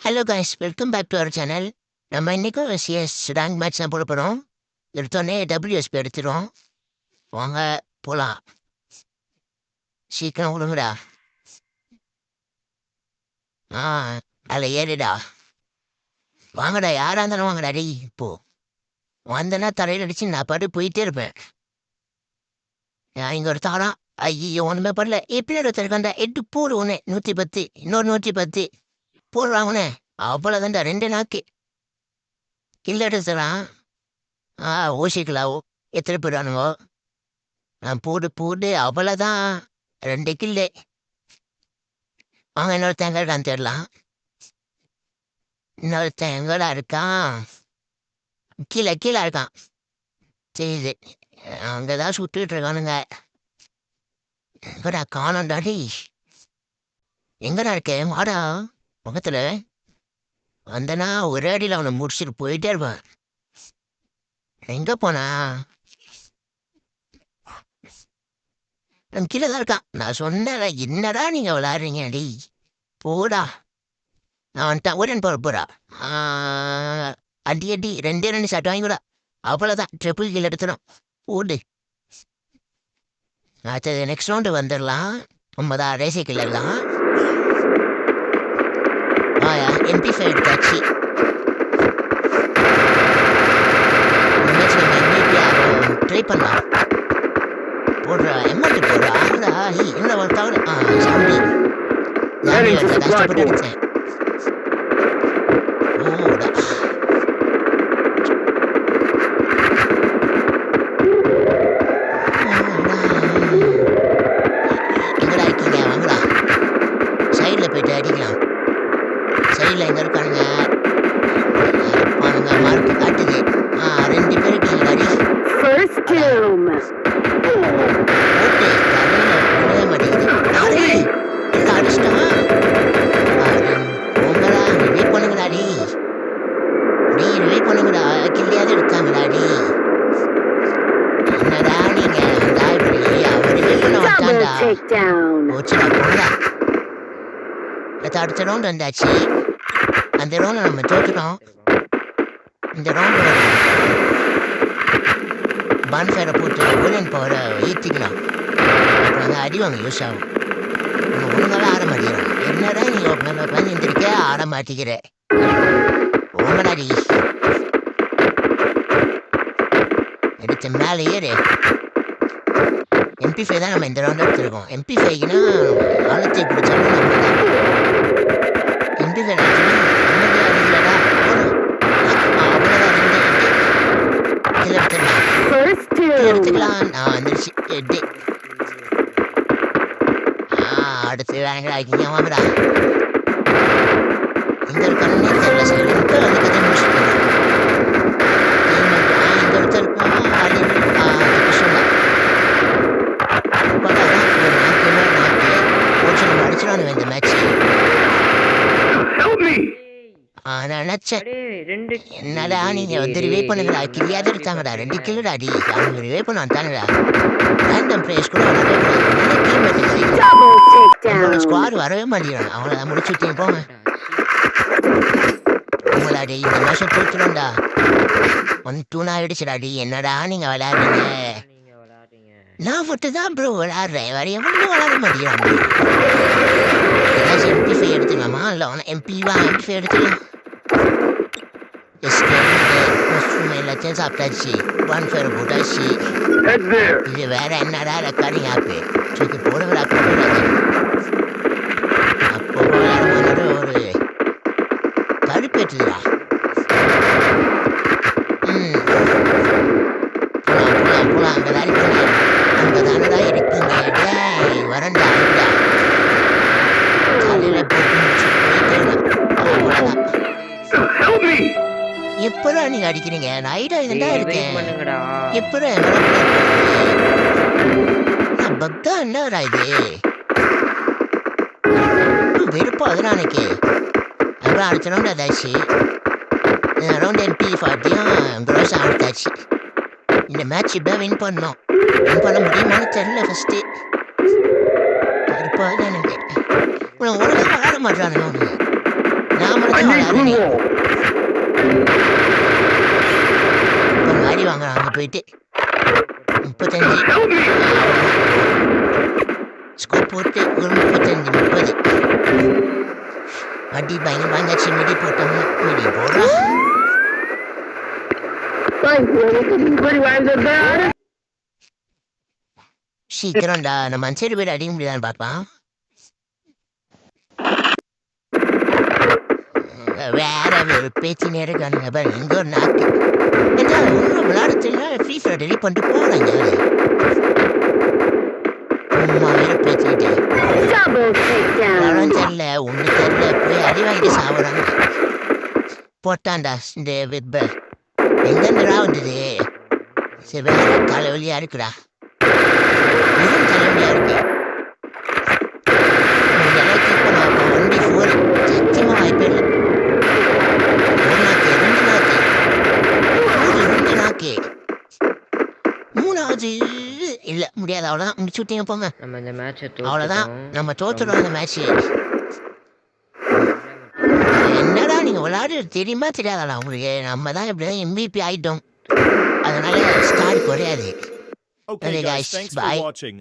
Hello guys, welcome back to our channel. நம்ம இன்றைக்கும் CS rank match தான் போட போகிறோம். எடுத்தோடனே டபிள்யூஎஸ்பி எடுத்துருவோம். வாங்க போகலாம். சீக்கிரம் விடுங்கடா. அதில் ஏறிடா. வாங்கடா, யாராக இருந்தாலும் வாங்கடா. டேய் இப்போ வந்தேன்னா தலையில் அடிச்சு நான் பாட்டு போயிட்டே இருப்பேன். இங்கே ஒரு தாரம். ஐயோ ஒன்றுமே பண்ணல. எப்படி ஒருத்தருக்காண்டா 8 போடு ஒன்று 110, இன்னொரு 110 போடுறாங்கண்ணே. அவ்வளோதான்டா 2 நாக்கு கில்ல எடுத்துறான். ஓசிக்கலாம் எத்தனை போயிடானுங்கோ. நான் போடு அவ்வளோதான் 2 கில்லு. வாங்க இன்னொரு தேங்காய் தேடலாம். இன்னொரு தேங்காய் இருக்கான். கீழே இருக்கான். சரி, அங்கே தான் சுட்டுட்டு இருக்கானுங்க. எங்கடா காணோண்டாடி. எங்கடா இருக்கேன்? வாடா முகத்தில் வந்தனா ஒரே அடியில் அவனை முடிச்சுட்டு போயிட்டே இருப்பான். எங்கே போனா? கீழே தான் இருக்கான். நான் சொன்னேன், என்னடா நீங்கள் விளாட்றீங்க? அடி போடா. நான் வந்துட்டான். ஒரு போகிறா. அடி 2 ஷாட் வாங்கிக்கூடா. அவ்வளோதான், ட்ரிபிள் கீழே எடுத்துடும். போடு. அடுத்தது நெக்ஸ்ட் ரவுண்டு வந்துடலாம். நம்ம தான் ரேசி கில்லலாம். MP5 எடுத்தாச்சு. ட்ரை பண்ணலாம். போடுறா எம்எல்ஏ போடுறா. ஆகுடா என்ன வளர்த்தாங்க. சாமி கஷ்டப்பட்டு அடித்தேன். ஓடா எங்கடா இருக்கீங்க? வாங்கடா, சைடில் போயிட்டு அடிக்கலாம். சைடில் எங்கே இருக்கானுங்க? மார்க்கு காட்டுது. 2 பேர் இருக்கீங்க. அடி போட்டு தலையில் விட மாட்டேங்குது. அடிச்சிட்டான். உங்களா ரிவைவ் பண்ணுங்கடா. ரிவைவ் பண்ணுங்கடா. கில்லியாவது எடுத்தாங்கடா. என்னடா நீங்க அவர் ரிவைவ் பண்ண வந்தாண்டா. போச்சுடா போடா. அடுத்த ரவுண்டு வந்தாச்சு. அந்த ரவுண்டில் நம்ம தோற்றுட்டோம். இந்த ரவுண்டு பான்ஃபயரை போட்டு ஓலன் பவரை ஏற்றிக்கலாம். அப்புறம் அடிவாங்க யூஸ் ஆகும். ஒழுங்காவே ஆட மாட்டேங்கிறோம். என்னடா நீங்கள் உட்காந்து எந்திரிக்க ஆட மாட்டேங்கிற? உங்களாடி எடுத்த மேலே ஏறு. MP5 தான் நம்ம இந்த ரவுண்ட் எடுத்துருக்கோம். MP5க்குன்னா ஆழத்தை பிடிச்சாலும் நம்ம தான். MP5 அவ்வளோதான். எடுத்துக்கலாம். நான் வந்துருச்சு. அடுத்து வேணுங்க ஆக்கிங்க. வாங்கடா. இந்த இருக்கணும்னே தெரியல. சரி வந்து கதை முடிச்சுட்டு இந்த இடத்துல இருக்கோம். அடிச்சிடானுங்க இந்த மேட்ச். நான் நினைச்சேன் என்னடா நீங்க வந்து ரிவைவ் பண்ணுங்கடா. கிளியாவது எடுத்தாங்கடா. 2 கில்லுடா. அவங்க ரிவைவ் பண்ண வந்தாங்கடா. ரேண்டம் பிளேஸ் கூட டீம்மேட் ஸ்குவாட் வரவே மாட்டேங்கிறாங்க. அவங்கள முடிச்சு விட்டு போங்க. உங்களாடி இந்த மேட்சம் தோற்றுடா. 1-2 ஆயிடுச்சுடா. என்னடா நீங்க விளையாடுறீங்க? நான் மட்டும் தான் ப்ரோ விளையாடுறேன். வேற எவ்வளோ விளையாட மாட்டேங்கிறான். ஏதாச்சும் MP5 எடுத்துக்கலாமா? இல்லை MP5 எடுத்துக்கலாம். எல்லாத்தையும் சாப்பிட்டாச்சு. பான்ஃபயர் போட்டாச்சு. இது வேற என்னடா ரெக்கார்டிங் ஆப்பு தூக்கி போடுங்கடா. அப்போ ஒரு கடுப்பேற்றுதுடா. போலாம் அங்கே தான் இருக்கீங்க. அங்கே தானடா இருக்கீங்க. வரண்டா தலையில் போட்டு எப்படா நீங்க அடிக்கிறீங்க? நைட்டா இதுதான் இருக்கேன். எப்படா பக்தா என்னடா இது? வெறுப்பா அதுதான் எனக்கு. அப்புறம் அடுத்த ரவுண்ட் அதாச்சு. ரவுண்ட் MP5 க்ரோஸ் ஆடுத்தாச்சு. இந்த மேட்ச் இப்படிதான் வின் பண்ணோம். வின் பண்ண முடியுமான்னு தெரியல. ஃபஸ்ட்டு கருப்பாக எனக்கு ஒழுங்காக ஆட மாட்டானுங்க. நான் மட்டும் தான் விளையாடுறேனே. ஒரு அடி வாங்குறான் அங்கே போயிட்டு 35. ஸ்கோப் போட்டு ஒரு 35 30. அடி பயங்கர வாங்காச்சு மிடி போட்டோம்னா மிடி போடுறா. சீக்கிரம்டா நம்ம அஞ்சு பேர் அடிக்க முடியாதான்னு பார்ப்பான். வேற ஒரு பேச்சு நேரம் பாரு எங்க ஒரு நாக்கு என்ன ஒன்றும் விளையாடுச்சுன்னா ஃப்ரீ ஃபயர் டெலிட் பண்ணிட்டு போகிறாங்க. அம்மா வேற பேச்சுக்கிட்டு தெரியல ஒன்று தெரியல போய் அடி வாங்கிட்டு சாப்பிட்றாங்க. போட்டான்டா இந்த வெப்ப எங்கேருந்துடா வந்தது. சரி வேற தலைவலியாக இருக்குடா. வெறும் தலைவலியாக இருக்கு. இதெல்லாம் கீப் பண்ண 1v4 சத்தியமாக வாய்ப்பே இல்லை. ஒரு நாக்கு 2 நாக்கு 2 நாக்கு 3வது இல்லை முடியாது. அவ்வளோதான் முடிச்சு விட்டீங்க போங்க. நம்ம இந்த மேட்சை அவ்வளோதான் நம்ம தோற்றுறோம் இந்த மேட்ச்சு. என்னடா நீங்கள் விளையாடு தெரியுமா தெரியாதாடா உங்களுக்கு. நம்ம தான் எப்படிதான் MVP ஆகிட்டோம். அதனால ஸ்டார் குறையாது. Okay, guys, thanks for watching.